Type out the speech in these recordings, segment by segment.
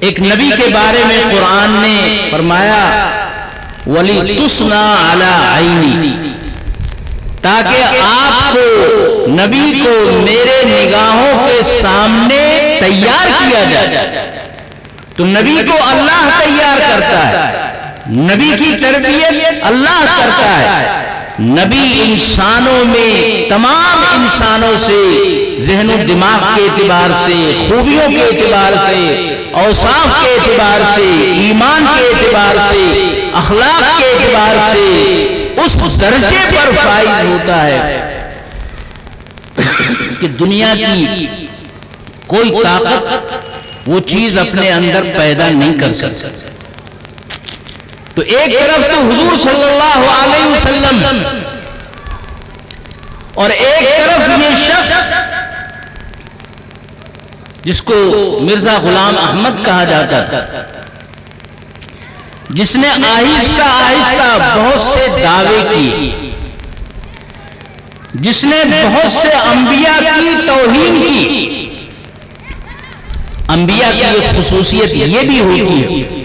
ایک نبی کے بارے میں قرآن نے فرمایا وَلِتُصْنَعَ عَلَىٰ عَيْنِي، تاکہ آپ کو نبی کو میرے نگاہوں کے سامنے تیار کیا جائے۔ تو نبی کو اللہ تیار کرتا ہے، نبی کی تربیت اللہ کرتا ہے۔ نبی انسانوں میں تمام انسانوں سے ذہن و دماغ کے اعتبار سے، خوبیوں کے اعتبار سے، اوصاف کے اعتبار سے، ایمان کے اعتبار سے، اخلاق کے اعتبار سے اس درجے پر فائز ہوتا ہے کہ دنیا کی کوئی طاقت وہ چیز اپنے اندر پیدا نہیں کر سکتی۔ تو ایک طرف تو حضور صلی اللہ علیہ وسلم اور ایک طرف یہ شخص جس کو مرزا غلام احمد کہا جاتا تھا، جس نے آہستہ آہستہ بہت سے دعوے کیے، جس نے بہت سے انبیاء کی توہین کی۔ انبیاء کی ایک خصوصیت یہ بھی ہوتی ہے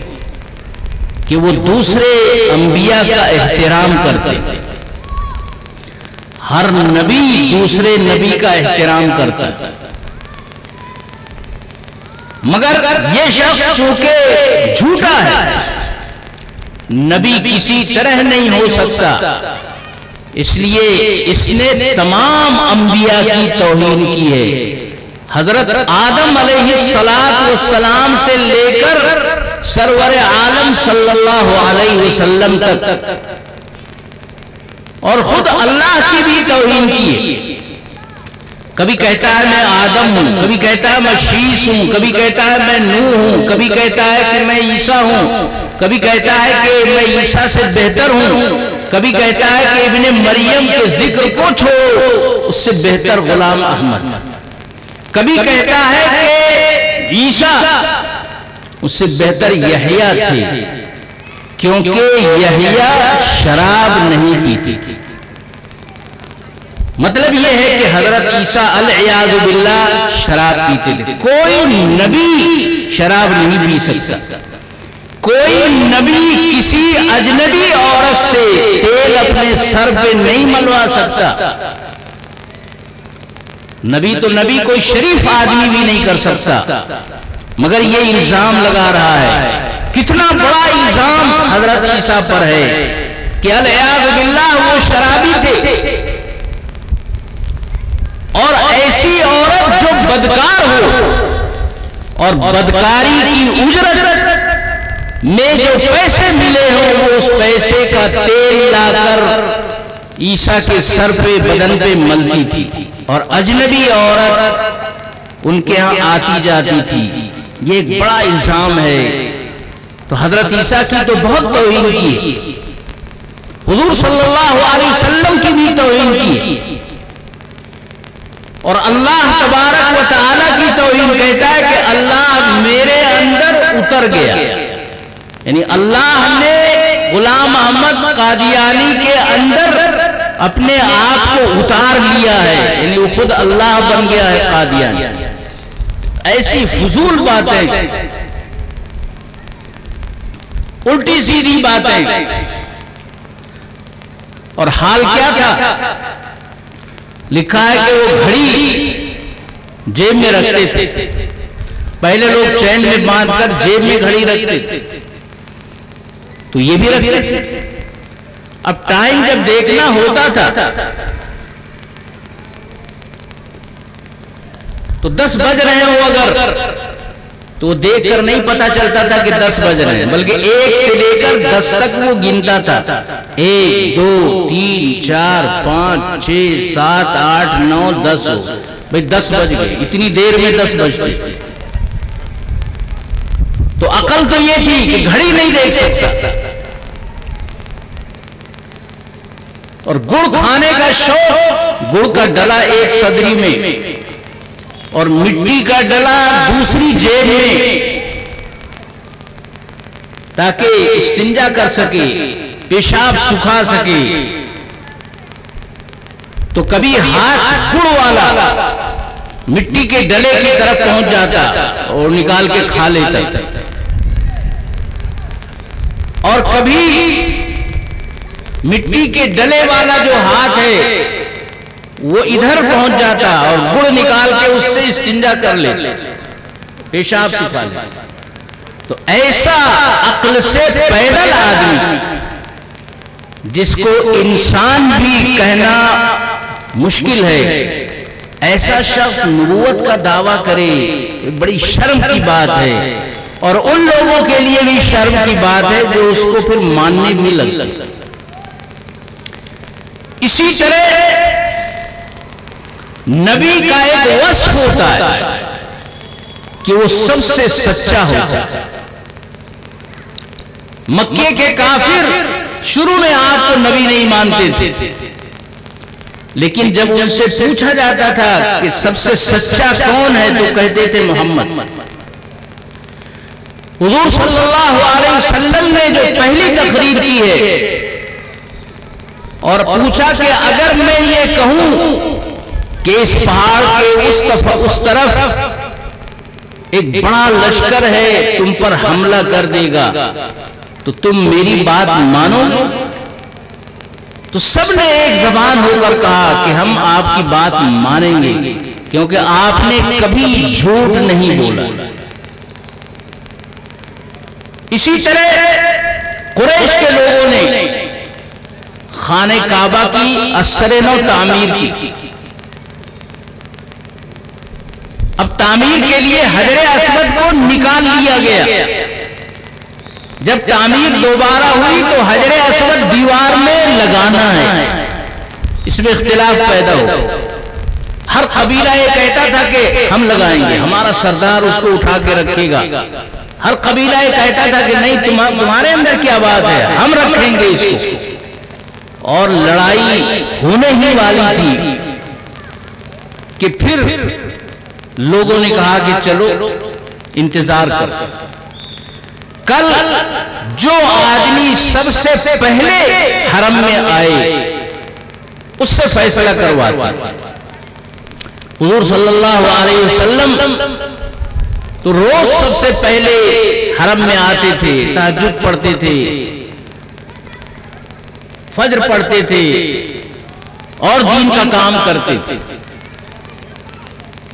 کہ وہ دوسرے انبیاء کا احترام کرتے ہیں، ہر نبی دوسرے نبی کا احترام کرتا ہے، مگر یہ شخص چونکہ جھوٹا ہے، نبی کسی طرح نہیں ہو سکتا، اس لیے اس نے تمام انبیاء کی توہین کی ہے۔ حضرت آدم علیہ السلام سے لے کر سرور عالم صلی اللہ علیہ وسلم تک، اور خود اللہ کی بھی توہین کی ہے۔ کبھی کہتا ہے میں آدم ہوں، کبھی کہتا ہے میں شیس ہوں، کبھی کہتا ہے میں نوح ہوں، کبھی کہتا ہے کہ میں عیسیٰ ہوں، کبھی کہتا ہے کہ میں عیسیٰ سے بہتر ہوں، کبھی کہتا ہے کہ ابن مریم کے ذکر کو چھوڑو اس سے بہتر غلام احمد، کبھی کہتا ہے کہ عیسیٰ اس سے بہتر یحییٰ تھے کیونکہ یحییٰ شراب نہیں پیتی تھی۔ مطلب یہ ہے کہ حضرت عیسیٰ العیاذ باللہ شراب پیتے تھے۔ کوئی نبی شراب نہیں پی سکتا، کوئی نبی کسی اجنبی عورت سے تیل اپنے سر پہ نہیں ملوا سکتا، نبی تو نبی کوئی شریف آدمی بھی نہیں کر سکتا، مگر یہ الزام لگا رہا ہے۔ کتنا بڑا الزام حضرت عیسیٰ پر ہے کہ العیاذ باللہ وہ شرابی تھے، اور ایسی عورت جو بدکار ہو اور بدکاری کی اجرت میں جو پیسے ملے ہوں وہ اس پیسے کا تیل لا کر عیسیٰ کے سر پہ بدن پہ ملتی تھی، اور اجنبی عورت ان کے ہاں آتی جاتی تھی۔ یہ ایک بڑا الزام ہے۔ تو حضرت عیسیٰ کی تو بہت توہین کی، حضور صلی اللہ علیہ وسلم کی بھی توہین کی، اور اللہ تبارک و تعالیٰ کی توہین کہتا ہے کہ اللہ میرے اندر اتر گیا، یعنی اللہ نے غلام احمد قادیانی کے اندر اپنے آپ کو اتار لیا ہے، یعنی وہ خود اللہ بن گیا ہے قادیانی۔ ایسی فضول باتیں، الٹی سیدھی باتیں، اور حال کیا تھا؟ لکھا ہے کہ وہ گھڑی جیب میں رکھتے تھے، پہلے لوگ چین میں باندھ کر جیب میں گھڑی رکھتے تھے، تو یہ بھی رکھتے تھے۔ اب ٹائم جب دیکھنا ہوتا تھا تو 10 بج رہے ہو اگر تو دیکھ کر نہیں پتا چلتا تھا کہ 10 بج رہے ہیں، بلکہ 1 سے لے کر 10 تک وہ گنتا تھا۔ 1 2 3 4 5 6 7 8 9 10 بھئی 10 بج گئے، اتنی دیر میں 10 بج گئے۔ تو عقل تو یہ تھی کہ گھڑی نہیں دیکھ سکتا، اور گڑ کھانے کا شوق، گڑ کا ڈلا ایک صدری میں اور مٹی کا ڈلا دوسری جیب میں، تاکہ استنجا کر سکے، پیشاب سکھا سکے۔ تو کبھی ہاتھ گڑ والا مٹی کے ڈلے کی طرف پہنچ جاتا اور نکال کے کھا لیتا، اور کبھی مٹی کے ڈلے والا جو ہاتھ ہے وہ ادھر پہنچ جاتا اور گڑ نکال کے اس سے استنجا کر لے، پیشاب سکھا لے. تو ایسا عقل سے پیدل آدمی جس کو انسان بھی کہنا مشکل ہے، ایسا شخص نبوت کا دعویٰ کرے، بڑی شرم کی بات ہے. اور ان لوگوں کے لیے بھی شرم کی بات ہے جو اس کو پھر ماننے بھی لگتا. اسی طرح نبی کا ایک وصف ہوتا ہے کہ وہ سب سے سچا ہوتا ہے. مکے کے کافر شروع میں آپ کو نبی نہیں مانتے تھے، لیکن جب ان سے پوچھا جاتا تھا کہ سب سے سچا کون ہے تو کہتے تھے محمد. حضور صلی اللہ علیہ وسلم نے جو پہلی تقریر کی ہے اور پوچھا کہ اگر میں یہ کہوں کہ اس پہاڑ کے اس طرف ایک بڑا لشکر ہے تم پر حملہ کر دے گا تو تم میری بات مانو گے؟ تو سب نے ایک زبان ہو کر کہا کہ ہم آپ کی بات مانیں گے، کیونکہ آپ نے کبھی جھوٹ نہیں بولا. اسی طرح قریش کے لوگوں نے خانہ کعبہ کی اثر نو تعمیر کی. اب تعمیر کے لیے حجر اسود کو نکال لیا گیا. جب تعمیر دوبارہ ہوئی تو حجر اسود دیوار میں لگانا ہے، اس میں اختلاف پیدا ہو. ہر قبیلہ یہ کہتا تھا کہ ہم لگائیں گے، ہمارا سردار اس کو اٹھا کے رکھے گا. ہر قبیلہ یہ کہتا تھا کہ نہیں، تمہارے اندر کیا بات ہے، ہم رکھیں گے اس کو. اور لڑائی ہونے ہی والی تھی کہ پھر لوگوں نے کہا کہ چلو انتظار کرتے. کل جو آدمی سب سے پہلے حرم میں آئے اس سے فیصلہ کرواتا. حضور صلی اللہ علیہ وسلم تو روز سب سے پہلے حرم میں آتے تھے، تہجد پڑھتے تھے، فجر پڑھتے تھے اور دین کا کام کرتے تھے.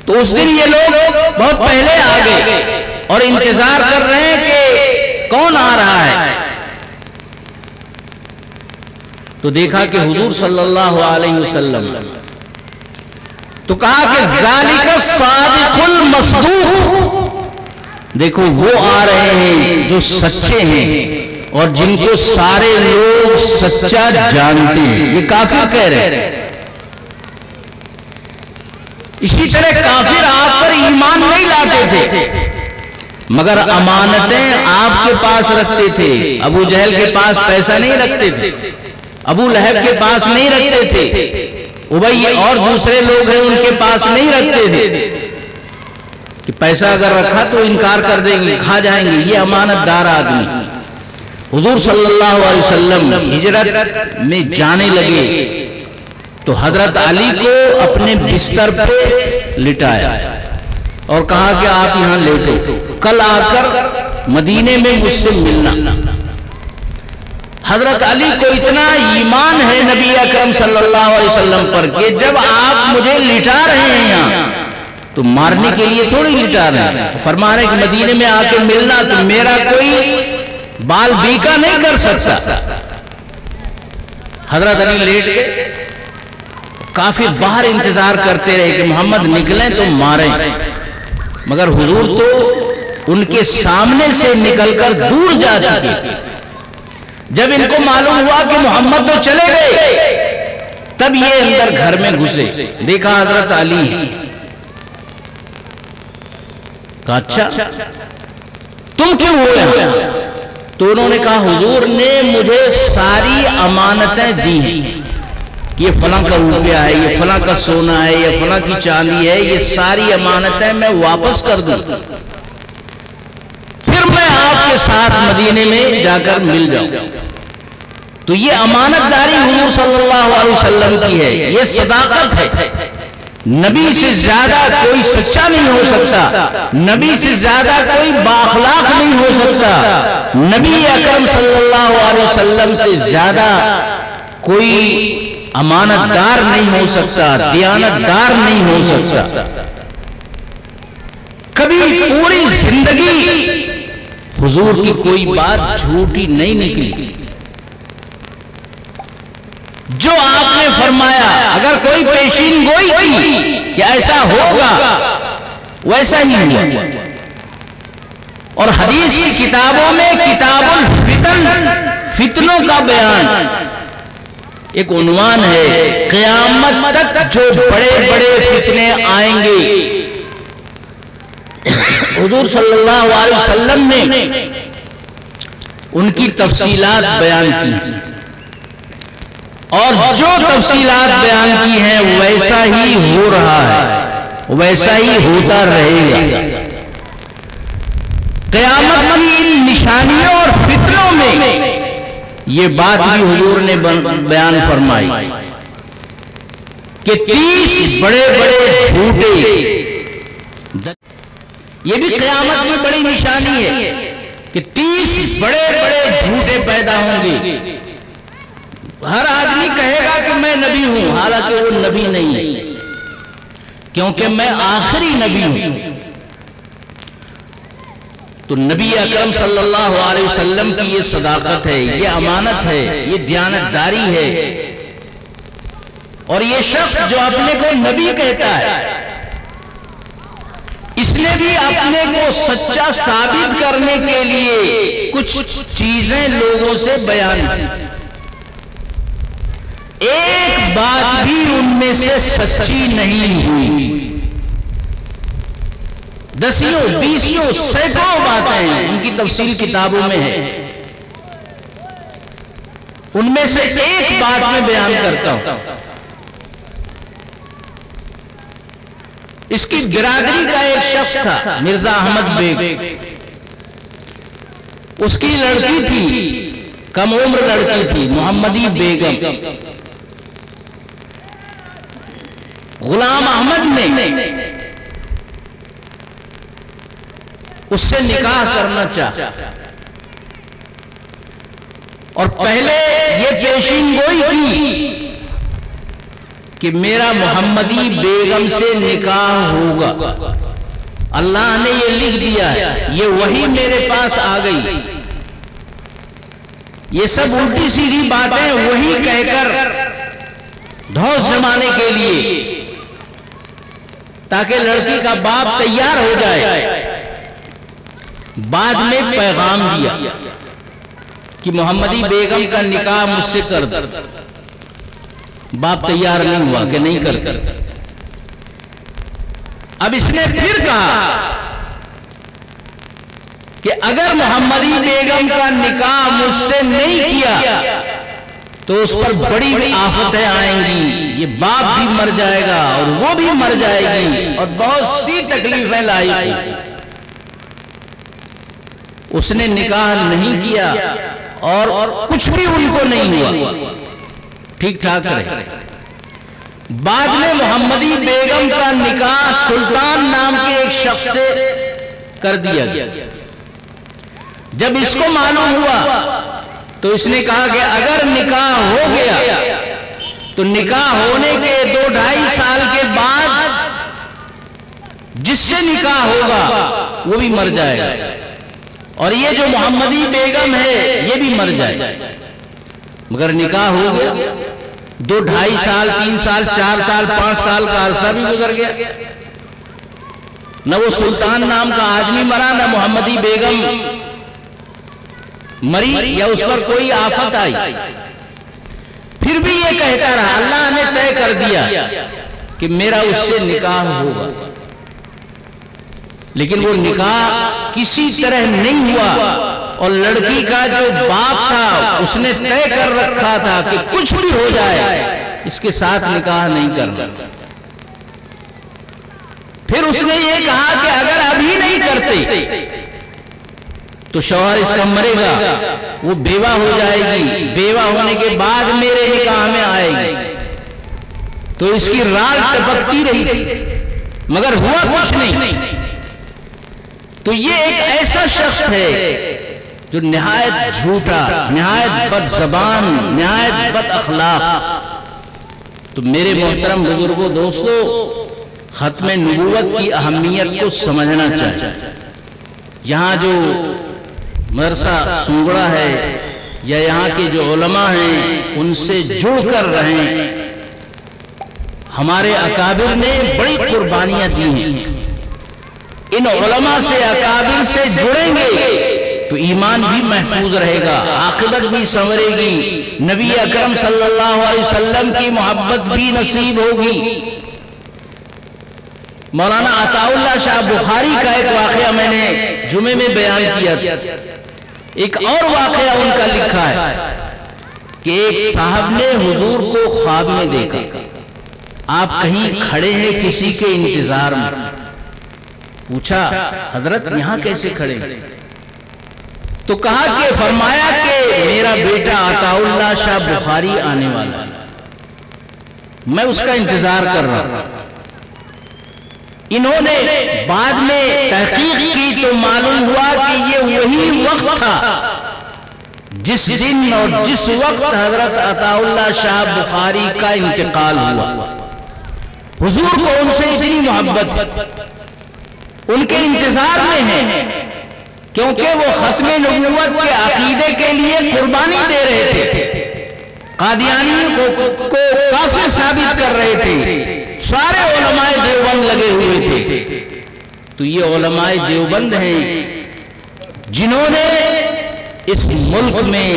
تو اس دن یہ لوگ بہت پہلے آ گئے اور انتظار کر رہے ہیں کہ کون آ رہا ہے. تو دیکھا کہ حضور صلی اللہ علیہ وسلم، تو کہا کہ ذالک الصادق المصدوق، دیکھو وہ آ رہے ہیں جو سچے ہیں اور جن کو سارے لوگ سچا جانتے ہیں. یہ کافر کہہ رہے ہیں. اسی طرح کافر آپ پر ایمان نہیں لاتے تھے مگر امانتیں آپ کے پاس رکھتے تھے. ابو جہل کے پاس پیسہ نہیں رکھتے تھے، ابو لہب کے پاس نہیں رکھتے تھے، ابی اور دوسرے لوگ ہیں ان کے پاس نہیں رکھتے تھے کہ پیسہ اگر رکھا تو انکار کر دیں گے، کھا جائیں گے. یہ امانت دار آدمی. حضور صلی اللہ علیہ وسلم ہجرت میں جانے لگے تو حضرت علی کو اپنے بستر پہ لٹایا اور کہا کہ آپ یہاں لیٹو، کل آ کر مدینے میں مجھ سے ملنا. حضرت علی کو اتنا ایمان ہے نبی اکرم صلی اللہ علیہ وسلم پر کہ جب آپ مجھے لٹا رہے ہیں یہاں تو مارنے کے لیے تھوڑی لٹا رہے ہیں. فرما رہے کہ مدینے میں آ کے ملنا تو میرا کوئی بال بیکا نہیں کر سکتا. حضرت علی لیٹ گئے. کافی باہر انتظار کرتے رہے کہ محمد نکلیں تو ماریں، مگر حضور تو ان کے سامنے سے نکل کر دور جا چکے. جب ان کو معلوم ہوا کہ محمد تو چلے گئے تب یہ اندر گھر میں گھسے. دیکھا حضرت علی ہیں. کہا اچھا تم کیوں ہو یہاں؟ تو انہوں نے کہا حضور نے مجھے ساری امانتیں دی ہیں، یہ فلاں کا روپیہ ہے، یہ فلاں کا سونا ہے، یہ فلاں کی چاندی ہے، یہ ساری امانتیں میں واپس کر دوں، پھر میں آپ کے ساتھ مدینے میں جا کر مل جاؤں. تو یہ امانت داری حضور صلی اللہ علیہ وسلم کی ہے، یہ صداقت ہے. نبی سے زیادہ کوئی سچا نہیں ہو سکتا، نبی سے زیادہ کوئی بااخلاق نہیں ہو سکتا. نبی اکرم صلی اللہ علیہ وسلم سے زیادہ کوئی امانت دار نہیں ہو سکتا، دیانت دار نہیں ہو سکتا۔ کبھی پوری زندگی حضور کی کوئی بات جھوٹی نہیں نکلی۔ جو آپ نے فرمایا، اگر کوئی پیشین گوئی کی کہ ایسا ہوگا، ویسا ہی ہوا۔ اور حدیث کی کتابوں میں کتاب الفتن، فتنوں کا بیان ایک عنوان ہے، قیامت تک جو بڑے بڑے فتنے آئیں گے۔ حضور صلی اللہ علیہ وسلم نے ان کی تفصیلات بیان کی، اور جو تفصیلات بیان کی ہیں ویسا ہی ہو رہا ہے، ویسا ہی ہوتا رہے گا۔ قیامت کی ان نشانیوں اور فتنوں میں یہ بات بھی حضور نے بیان فرمائی کہ 30 بڑے بڑے جھوٹے، یہ بھی قیامت کی بڑی نشانی ہے کہ 30 بڑے بڑے جھوٹے پیدا ہوں گے۔ ہر آدمی کہے گا کہ میں نبی ہوں، حالانکہ وہ نبی نہیں ہے، کیونکہ میں آخری نبی ہوں۔ تو نبی اکرم صلی اللہ علیہ وسلم کی یہ صداقت ہے، یہ امانت ہے، یہ دیانتداری ہے۔ اور یہ شخص جو اپنے کو نبی کہتا ہے، اس نے بھی اپنے کو سچا ثابت کرنے کے لیے کچھ چیزیں لوگوں سے بیان کی۔ ایک بات بھی ان میں سے سچی نہیں ہوئی۔ 10 20 سینکڑوں باتیں ان کی تفصیل کتابوں میں ہے، ان میں سے ایک بات میں بیان کرتا ہوں۔ اس کی برادری کا ایک شخص تھا، مرزا احمد بیگ۔ اس کی لڑکی تھی، کم عمر لڑکی تھی، محمدی بیگم۔ غلام احمد نے اس سے نکاح کرنا چاہا، اور پہلے یہ پیشین گوئی کی کہ میرا محمدی بیگم سے نکاح ہوگا۔ اللہ نے یہ لکھ دیا ہے، یہ وحی میرے پاس آ گئی۔ یہ سب الٹی سیدھی باتیں وہی کہہ کر دھوس جمانے کے لیے، تاکہ لڑکی کا باپ تیار ہو جائے۔ بعد میں پیغام دیا کہ محمدی بیگم کا نکاح مجھ سے کر دو۔ باپ تیار نہیں ہوا کہ نہیں کرتا۔ اب اس نے پھر کہا کہ اگر محمدی بیگم کا نکاح مجھ سے نہیں کیا تو اس پر بڑی آفتیں آئیں گی، یہ باپ بھی مر جائے گا اور وہ بھی مر جائے گی، اور بہت سی تکلیفیں لائی گی۔ اس نے نکاح نہیں کیا اور کچھ بھی ان کو نہیں ہوا، ٹھیک ٹھاک رہے۔ بعد میں محمدی بیگم کا نکاح سلطان نام کے ایک شخص سے کر دیا گیا۔ جب اس کو معلوم ہوا تو اس نے کہا کہ اگر نکاح ہو گیا تو نکاح ہونے کے 2-2.5 سال کے بعد جس سے نکاح ہوگا وہ بھی مر جائے گا، اور یہ جو محمدی بیگم ہے یہ بھی مر جائے گا۔ مگر نکاح ہو گیا، 2-2.5 سال 3 سال 4 سال 5 سال کا عرصہ بھی گزر گیا، نہ وہ سلطان نام کا آدمی مرا، نہ محمدی بیگم مری یا اس پر کوئی آفت آئی۔ پھر بھی یہ کہتا رہا، اللہ نے طے کر دیا کہ میرا اس سے نکاح ہوگا، لیکن وہ نکاح کسی طرح نہیں ہوا، اور لڑکی کا جو باپ تھا اس نے طے کر رکھا تھا کہ کچھ بھی ہو جائے اس کے ساتھ نکاح نہیں کرنا۔ پھر اس نے یہ کہا کہ اگر ابھی نہیں کرتے تو شوہر اس کا مرے گا، وہ بیوہ ہو جائے گی، بیوہ ہونے کے بعد میرے نکاح میں آئے گی۔ تو اس کی رال ٹپکتی رہی مگر ہوا کچھ نہیں۔ تو یہ ایک ایسا شخص ہے جو نہایت جھوٹا، نہایت بد زبان، نہایت بد اخلاق. تو میرے محترم بزرگوں، دوستو، ختم نبوت کی اہمیت کو سمجھنا چاہیے. یہاں جو مدرسہ سنگڑا ہے یا یہاں کے جو علماء ہیں ان سے جڑ کر رہیں. ہمارے اکابر نے بڑی قربانیاں دی ہیں. ان علماء سے، اکابر سے جڑیں گے تو ایمان بھی محفوظ رہے گا، عاقبت بھی سنورے گی، نبی اکرم صلی اللہ علیہ وسلم کی محبت بھی نصیب ہوگی. مولانا عطا اللہ شاہ بخاری کا ایک واقعہ میں نے جمعے میں بیان کیا تھا. ایک اور واقعہ ان کا لکھا ہے کہ ایک صاحب نے حضور کو خواب میں دیکھا. آپ کہیں کھڑے ہیں کسی کے انتظار میں. پوچھا حضرت یہاں کیسے کھڑے ہیں؟ تو کہا کہ فرمایا کہ میرا بیٹا عطا اللہ شاہ بخاری آنے والا ہے، میں اس کا انتظار کر رہا ہوں. انہوں نے بعد میں تحقیق کی تو معلوم ہوا کہ یہ وہی وقت تھا جس دن اور جس وقت حضرت عطا اللہ شاہ بخاری کا انتقال ہوا. حضور کو ان سے اتنی محبت ہے، ان کے انتظار میں ہے، کیونکہ وہ ختم نبوت کے عقیدے کے لیے قربانی دے رہے تھے، قادیانی کو کافر ثابت کر رہے تھے. سارے علماء دیوبند لگے ہوئے تھے. تو یہ علماء دیوبند ہیں جنہوں نے اس ملک میں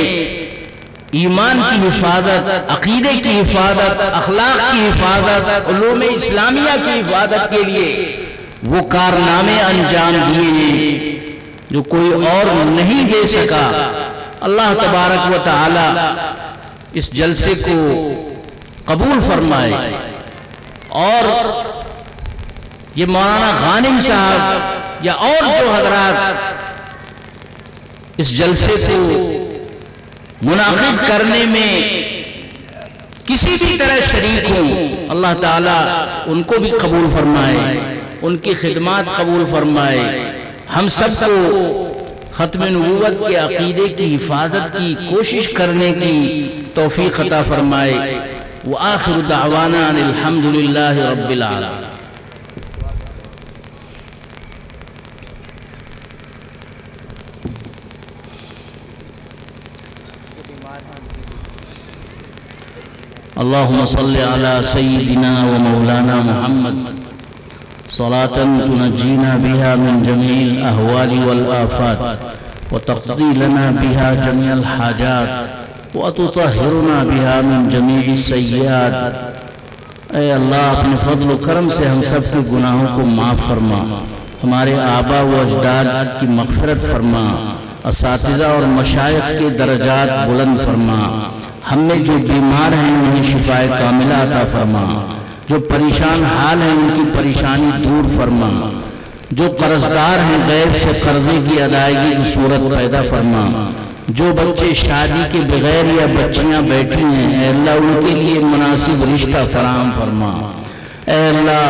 ایمان کی حفاظت، عقیدے کی حفاظت، اخلاق کی حفاظت، علوم اسلامیہ کی حفاظت کے لیے وہ کارنامے انجام دیے ہیں جو کوئی اور نہیں دے سکا. اللہ تبارک و تعالی اس جلسے کو قبول فرمائے. اور یہ مولانا غانم صاحب یا اور جو حضرات اس جلسے کو منعقد کرنے میں کسی بھی طرح شریک ہوں، اللہ تعالیٰ ان کو بھی قبول فرمائے، ان کی خدمات قبول فرمائے. ہم سب کو ختم نبوت کے عقیدے کی حفاظت کی کوشش کرنے کی توفیق عطا فرمائے. وآخر دعوانا ان الحمدللہ رب العالمین. اللہم صلی علی سیدنا و مولانا محمد صلاة تنجینا بها من جميع الاحوال والآفات وتقضی لنا بها جميع الحاجات وَتُطَهِّرُنَا بِهَا مِن جَمِيعِ السَّيِّئَاتِ. اے اللہ اپنے فضل و کرم سے ہم سب کے گناہوں کو معاف فرما، ہمارے آبا و اجداد کی مغفرت فرما، اساتذہ اور مشائخ کے درجات بلند فرما. ہم میں جو بیمار ہیں انہیں شفاء کاملہ عطا فرما، جو پریشان حال ہیں ان کی پریشانی دور فرما، جو قرضدار ہیں غیب سے قرضے کی ادائیگی کی صورت پیدا فرما، جو بچے شادی کے بغیر یا بچیاں بیٹھی ہیں اے اللہ ان کے لیے مناسب رشتہ فراہم فرما. اے اللہ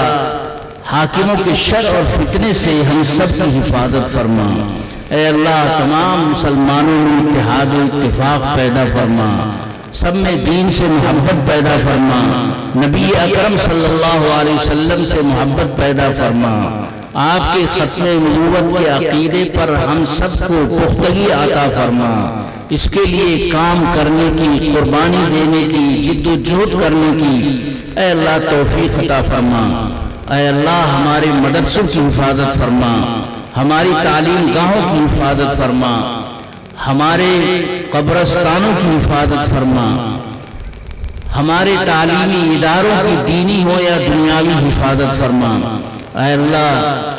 حاکموں کے شر اور فتنے سے ہم سب کی حفاظت فرما. اے اللہ تمام مسلمانوں میں اتحاد و اتفاق پیدا فرما، سب میں دین سے محبت پیدا فرما، نبی اکرم صلی اللہ علیہ وسلم سے محبت پیدا فرما. آپ کے ختم نبوت کے عقیدے پر ہم سب کو پختگی عطا فرما. اس کے لیے کام کرنے کی، قربانی دینے کی، جد و جہد کرنے کی اے اللہ توفیق عطا فرما. اے اللہ ہمارے مدرسوں کی حفاظت فرما، ہماری تعلیم گاہوں کی حفاظت فرما، ہمارے قبرستانوں کی حفاظت فرما، ہمارے تعلیمی اداروں کی دینی ہو یا دنیاوی حفاظت فرما. اے اللہ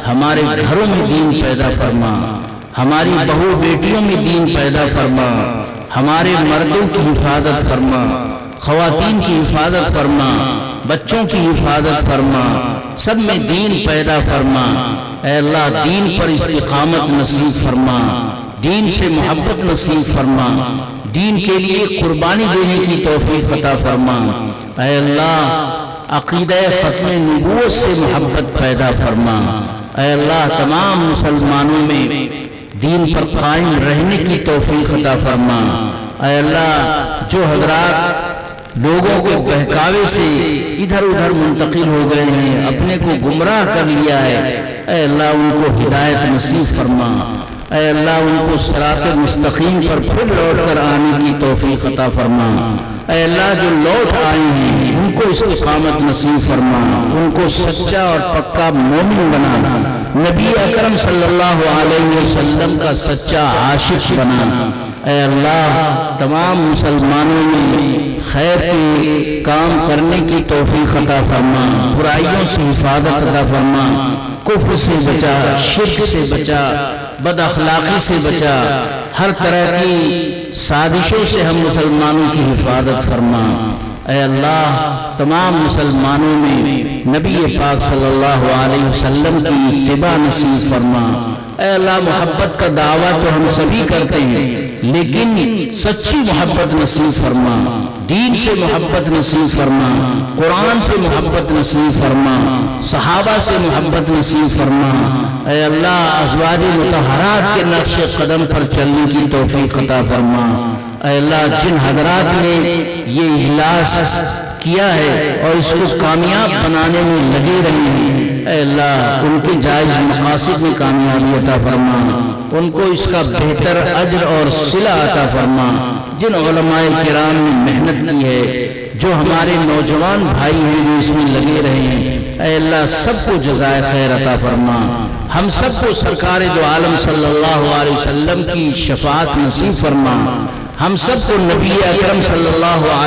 ہمارے گھروں میں دین پیدا فرما، ہماری بہو بیٹیوں میں دین پیدا فرما، ہمارے مردوں کی حفاظت فرما، خواتین کی حفاظت فرما، بچوں کی حفاظت فرما، سب میں دین پیدا فرما. اے اللہ دین پر استقامت نصیب فرما، دین سے محبت نصیب فرما، دین کے لیے قربانی دینے کی توفیق عطا فرما. اے اللہ عقیدہ ختم نبوت سے محبت پیدا فرما. اے اللہ تمام مسلمانوں میں دین پر قائم رہنے کی توفیق عطا فرما۔ اے اللہ جو حضرات لوگوں کے بہکاوے سے ادھر ادھر منتقل ہو گئے ہیں، اپنے کو گمراہ کر لیا ہے، اے اللہ ان کو ہدایت نصیب فرما۔ اے اللہ ان کو صراط مستقیم پر پھر لوٹ کر آنے کی توفیق عطا فرما۔ اے اللہ جو لوٹ آئے ہیں ان کو استقامت نصیب فرما، ان کو سچا اور پکا مومن بنا، نبی اکرم صلی اللہ علیہ وسلم کا سچا عاشق بنا۔ اے اللہ تمام مسلمانوں میں خیر کے کام کرنے کی توفیق عطا فرما، برائیوں سے حفاظت عطا فرما، کفر سے بچا، شرک سے بچا، بد اخلاقی سے بچا، ہر طرح کی سازشوں سے ہم مسلمانوں کی حفاظت فرما۔ اے اللہ تمام مسلمانوں میں نبی پاک صلی اللہ علیہ وسلم کی اتباع نصیب فرما۔ اے اللہ محبت کا دعویٰ تو ہم سبھی کرتے ہیں، لیکن سچی محبت نصیب فرما، دین سے محبت نصیب فرما، قرآن سے محبت نصیب فرما، صحابہ سے محبت نصیب فرما۔ اے اللہ ازواج مطہرات کے نقش قدم پر چلنے کی توفیق عطا فرما۔ اے اللہ جن حضرات نے یہ اجلاس کیا ہے اور اس کو کامیاب بنانے میں لگے رہے ہیں، اے اللہ ان کے جائز مقاصد میں کامیابی عطا فرما، ان کو اس کا بہتر اجر اور صلہ عطا فرما۔ جن علماء کرام نے محنت کی ہے، جو ہمارے نوجوان بھائی ہیں جو اس میں لگے رہے ہیں، اے اللہ سب کو جزائے خیر عطا فرما۔ ہم سب کو سرکار دو عالم صلی اللہ علیہ وسلم کی شفاعت نصیب فرما۔ ہم سب کو نبی اکرم صلی اللہ علیہ